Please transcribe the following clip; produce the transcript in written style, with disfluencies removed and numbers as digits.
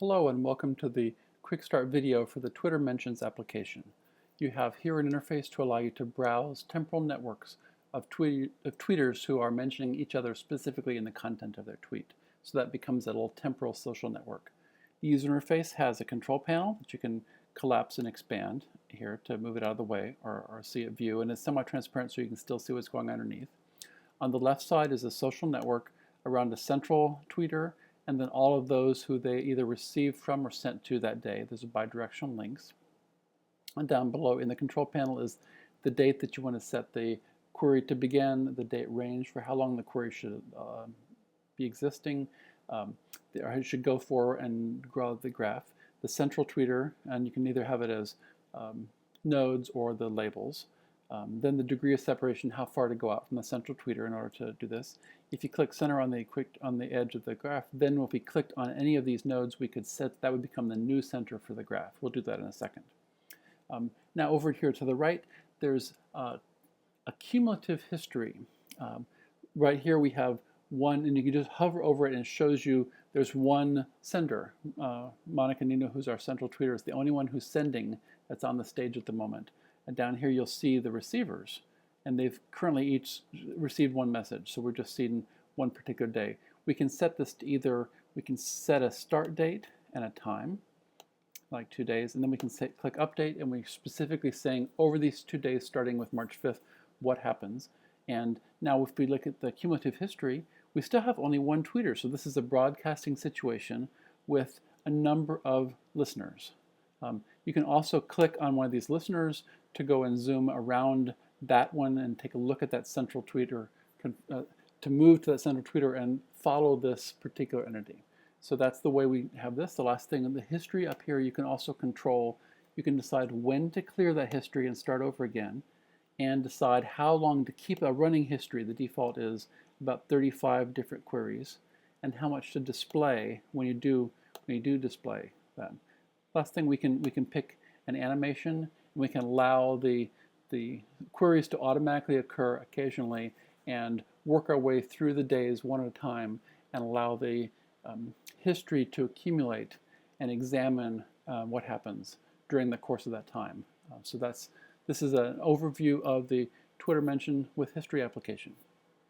Hello and welcome to the quick start video for the Twitter Mentions application. You have here an interface to allow you to browse temporal networks of tweeters who are mentioning each other specifically in the content of their tweet. So that becomes a little temporal social network. The user interface has a control panel that you can collapse and expand here to move it out of the way or see it view, and it's semi-transparent so you can still see what's going on underneath. On the left side is a social network around a central tweeter, and then all of those who they either received from or sent to that day. Those are bidirectional links. And down below in the control panel is the date that you want to set the query to begin, the date range for how long the query should be existing, it should go for and grow the graph, the central tweeter, and you can either have it as nodes or the labels. Then the degree of separation, how far to go out from the central tweeter in order to do this. If you click center on the edge of the graph, then if we clicked on any of these nodes, we could set that would become the new center for the graph. We'll do that in a second. Now over here to the right, there's a cumulative history. Right here we have one, and you can just hover over it and it shows you there's one sender. Monica Nino, who's our central tweeter, is the only one who's sending that's on the stage at the moment. And down here you'll see the receivers, and they've currently each received one message, so we're just seeing one particular day. We can set this to either, we can set a start date and a time, like 2 days, and then we can click update, and we're specifically saying over these 2 days starting with March 5th, what happens. And now if we look at the cumulative history, we still have only one tweeter, so this is a broadcasting situation with a number of listeners. You can also click on one of these listeners to go and zoom around that one and take a look at that central tweeter, to move to that central tweeter and follow this particular entity. So that's the way we have this. The last thing in the history up here, you can also control, you can decide when to clear that history and start over again, and decide how long to keep a running history. The default is about 35 different queries, and how much to display when you do display that. Last thing, we can pick an animation, and we can allow the queries to automatically occur occasionally and work our way through the days one at a time and allow the history to accumulate and examine what happens during the course of that time. So this is an overview of the Twitter Mention with History application.